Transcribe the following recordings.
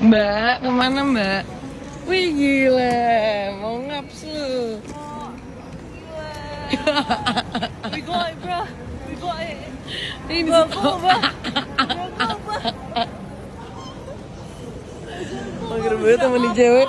Mbak, kemana Mbak? Wih gila, mau ngaps lu. We got it, bro. We got it. Ini Bro, go, bro. Bro. mager banget sama nih cewek.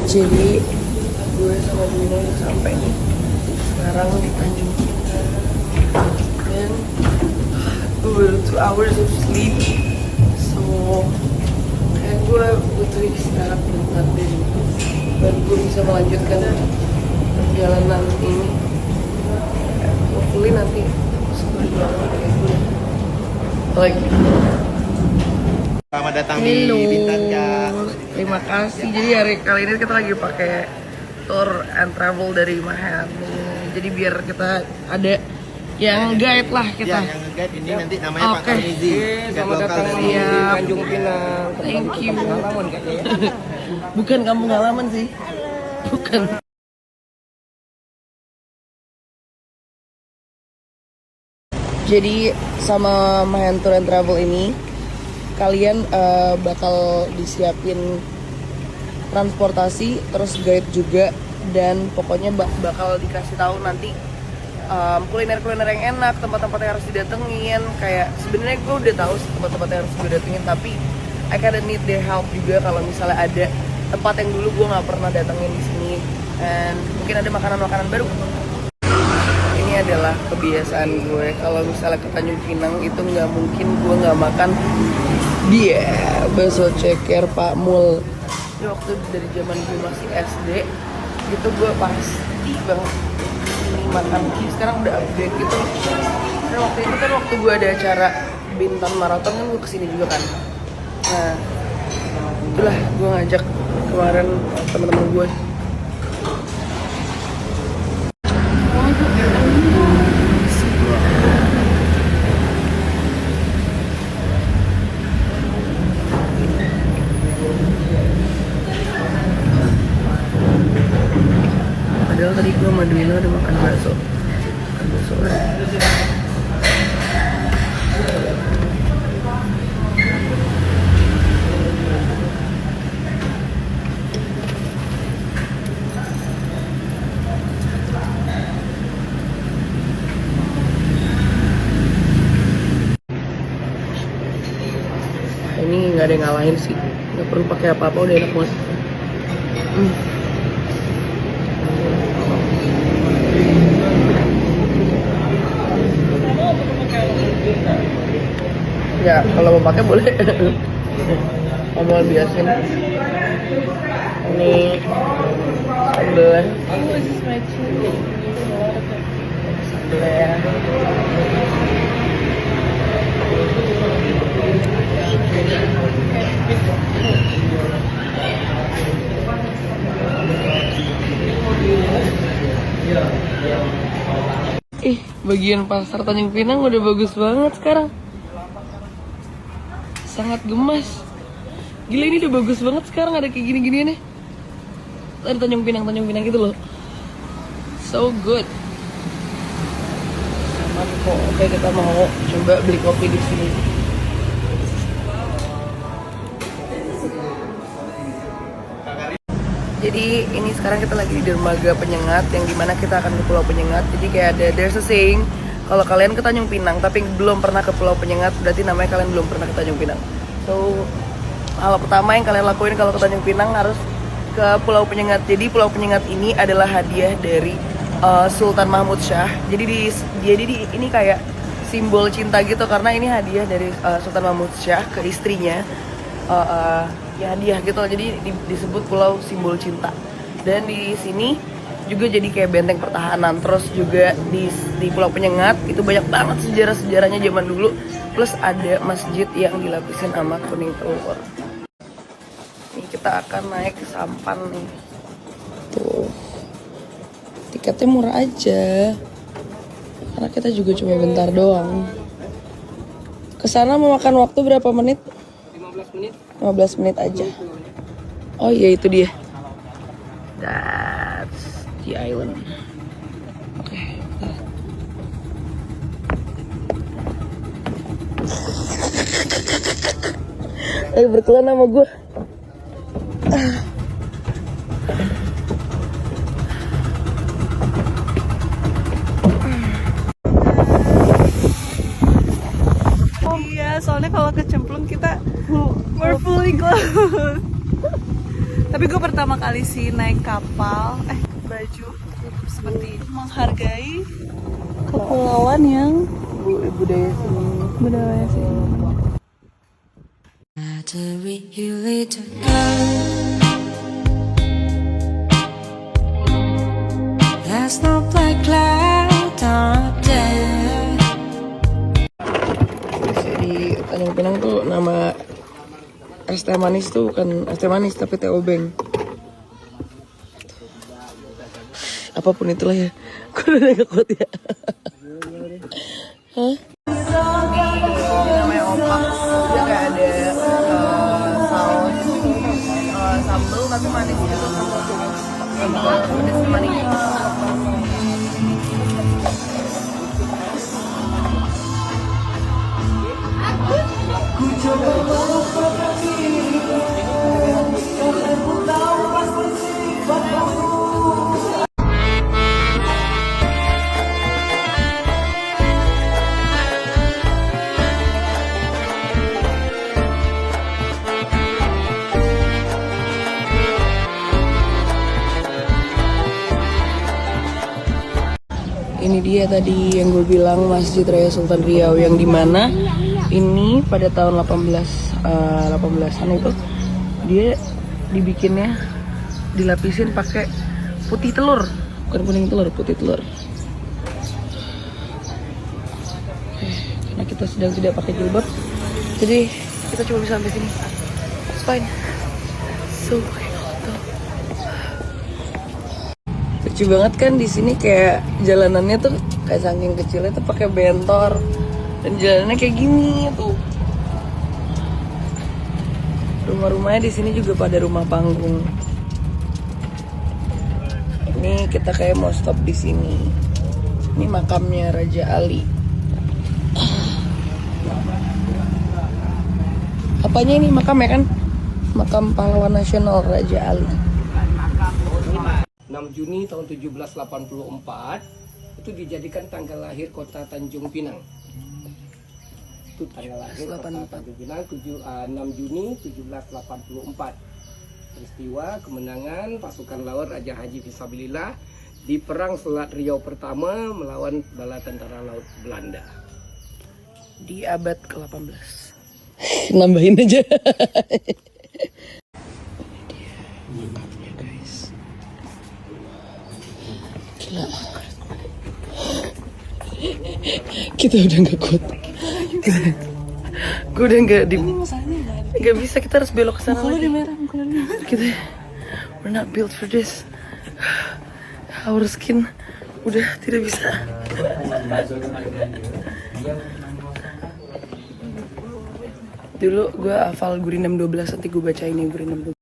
Jadi gue sama Dina udah sampai nih sekarang di Tanjung Kita dan gue baru 2 hours of sleep, so kayak gue butuh istirahat bentar deh baru gue bisa melanjutkan perjalanan ini. Hopefully nanti sebelum banget kayak gue lagi. Selamat datang di Bintan, Kak. Terima kasih. Jadi hari kali ini kita lagi pakai tour and travel dari Mahan. Jadi biar kita ada yang guide lah kita. Ya, yang guide ini nanti namanya Pak Oke. Tarmizi. Selamat datang di Tanjung Pinang. Thank you. Pengalaman kayaknya ya. Bukan kampung halaman sih. Bukan. Jadi sama Mahan Tour and Travel ini kalian bakal disiapin transportasi, terus guide juga, dan pokoknya bakal dikasih tahu nanti kuliner-kuliner yang enak, tempat-tempat yang harus didatengin. Kayak sebenarnya gue udah tahu sih tempat-tempat yang harus gue datengin, tapi I kinda need their help juga kalau misalnya ada tempat yang dulu gue nggak pernah datengin di sini, dan mungkin ada makanan-makanan baru. Ini adalah kebiasaan gue kalau misalnya ke Tanjung Pinang itu nggak mungkin gue nggak makan bakso ceker Pak Mul. Ini waktu dari zaman gue masih SD gitu gue pasti banget ini makan. Sekarang udah upgrade gitu. Karena waktu itu kan waktu gue ada acara Bintan Marathon kan gue kesini juga kan. Nah itulah gue ngajak kemarin teman-teman gue. Padahal tadi gue sama Duina udah makan bakso. Makan bakso ini nggak ada yang ngalahin sih, nggak perlu pakai apa-apa udah enak banget. Ya kalau mau pakai boleh. Mau biasin. Ini sambelnya. Sambelnya. Bagian pasar Tanjung Pinang udah bagus banget sekarang. Sangat gemas. Gila ini udah bagus banget sekarang, ada kayak gini-ginian nih. Ada Tanjung Pinang gitu loh. So good. Aman kok. Oke, kita mau coba beli kopi di sini. Jadi ini sekarang kita lagi di dermaga Penyengat, yang dimana kita akan ke Pulau Penyengat. Jadi kayak there's a saying, kalau kalian ke Tanjung Pinang tapi belum pernah ke Pulau Penyengat, berarti namanya kalian belum pernah ke Tanjung Pinang. So hal pertama yang kalian lakuin kalau ke Tanjung Pinang harus ke Pulau Penyengat. Jadi Pulau Penyengat ini adalah hadiah dari Sultan Mahmud Shah. Jadi ini kayak simbol cinta gitu, karena ini hadiah dari Sultan Mahmud Shah ke istrinya. Ya hadiah gitu, jadi disebut pulau simbol cinta. Dan di sini juga jadi kayak benteng pertahanan. Terus juga di Pulau Penyengat itu banyak banget sejarah-sejarahnya zaman dulu. Plus ada masjid yang dilapisin sama kuning telur. Nih kita akan naik ke sampan nih. Tuh. Tiketnya murah aja. Karena kita juga cuma bentar doang. Kesana mau makan waktu berapa menit? 15 menit. 15 menit aja. Oh iya itu dia. That's the island. Oke. Berkelan sama gue. Iya, soalnya kalau kecemplung kita we're fully clothed. Tapi gue pertama kali sih naik kapal, baju seperti menghargai kepulauan yang Budaya sini. budaya sini. There's no black cloud up there. Di Tanjung Pinang tuh nama es teh manis tuh bukan es teh manis tapi teh obeng. Apapun itulah ya. Gue udah gak kuat ya. Hah? Namanya opak. Dia kayak ada saus sambal tapi manis gitu. Pedas manis. Ini dia tadi yang gue bilang Masjid Raya Sultan Riau yang dimana ini pada tahun 18an itu dia dibikinnya dilapisin pakai putih telur, bukan kuning telur, putih telur. Karena kita sedang tidak pakai jilbab, jadi kita cuma bisa sampai sini. It's fine. So lucu banget kan di sini kayak jalanannya tuh kayak saking kecilnya tuh pakai bentor dan jalanannya kayak gini tuh. Rumah-rumahnya di sini juga pada rumah panggung. Ini kita kayak mau stop di sini. Ini makamnya Raja Ali. Apanya ini makamnya kan? Makam pahlawan nasional Raja Ali. 6 Juni tahun 1784 itu dijadikan tanggal lahir kota Tanjung Pinang. Itu tanggal lahir kota Tanjung Pinang 6 Juni 1784. Peristiwa kemenangan pasukan laut Raja Haji Fisabilillah di Perang Selat Riau pertama melawan bala tentara laut Belanda. Di abad ke-18. Nambahin aja. Kita udah nggak kuat. Gue udah nggak bisa, kita harus belok ke sana lagi. Kita we're not built for this. Our skin udah tidak bisa. Dulu gue hafal Gurindam 12, nanti gue baca ini Gurindam 12.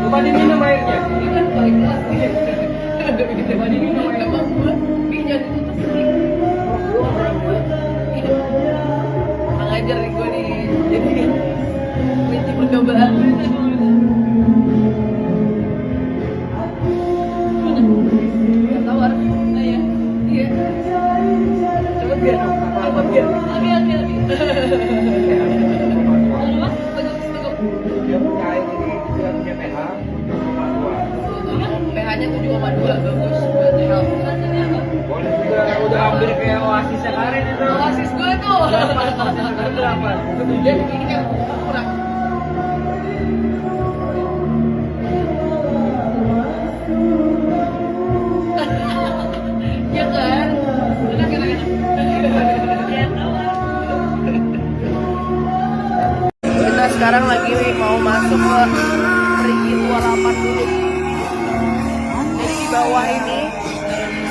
Coba diminum airnya. Ngajar nih gue nih, jadi kelinci percobaan. Gak tau harus mana ya? Iya. Cepet gak? Cepet gak? Lagi. Apa? Teguk. Dia punya air ini, dia punya pH 7,2. pH-nya 7,2, bagus buat health. Rasanya apa? Udah hampir kayak oasis sekarang itu. Oasis gue tuh. Berapa? Dan ini kan kurang. Ya kan? Enak. Kita sekarang lagi mau masuk ke Perigi Tua Lapan dulu. Jadi di bawah ini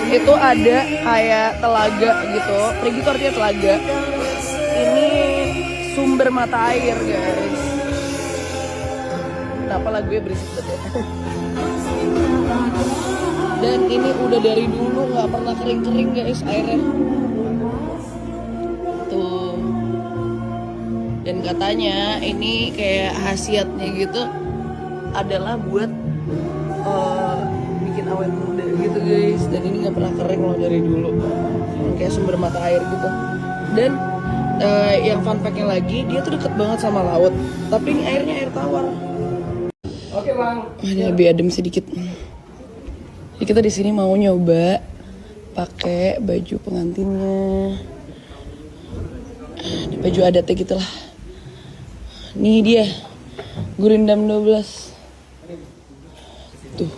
itu ada kayak telaga gitu. Perigi itu artinya telaga. Ini sumber mata air guys. kenapa lagunya berisik banget ya. Dan ini udah dari dulu nggak pernah kering-kering guys airnya. Tuh. Dan katanya ini kayak khasiatnya gitu adalah buat bikin awet muda gitu guys. Dan ini nggak pernah kering loh dari dulu. Kayak sumber mata air gitu. Dan yang fun fact-nya lagi, dia tuh deket banget sama laut. Tapi ini airnya air tawar. Oke bang. Ini lebih adem sedikit. Jadi kita di sini mau nyoba pakai baju pengantinnya. Ini baju adatnya gitulah. Nih dia, Gurindam 12. Tuh.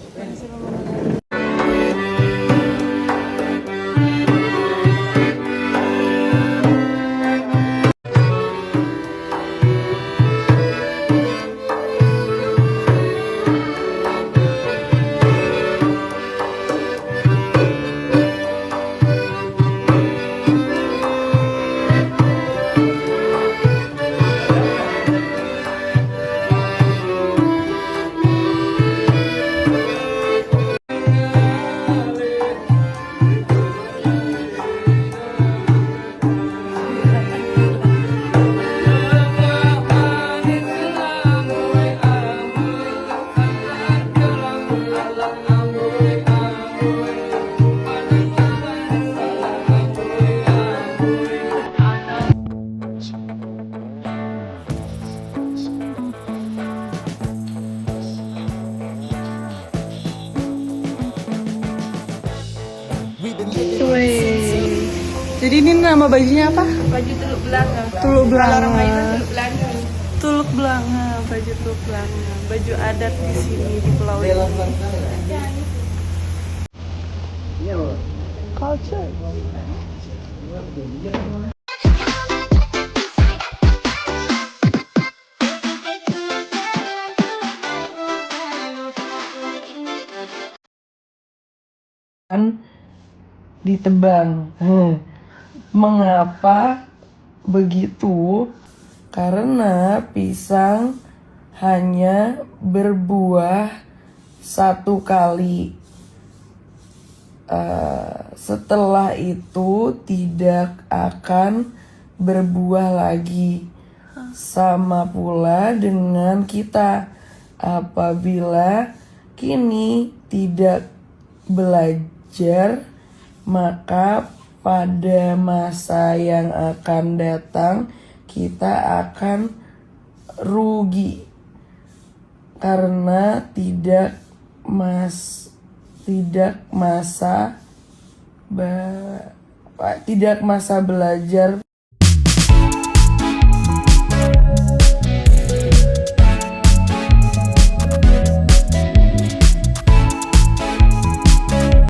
Jadi ini nama bajunya apa? Baju Teluk Belanga. Tuluk Belanga. Orang lain Teluk Belanga. Tuluk Belanga, baju Tuluk Belanga, baju adat di sini di Pulau ini. Culture. Kan ditebang. Mengapa begitu? Karena pisang hanya berbuah satu kali. Setelah itu tidak akan berbuah lagi. Sama pula dengan kita, apabila kini tidak belajar, maka pada masa yang akan datang kita akan rugi karena tidak masa belajar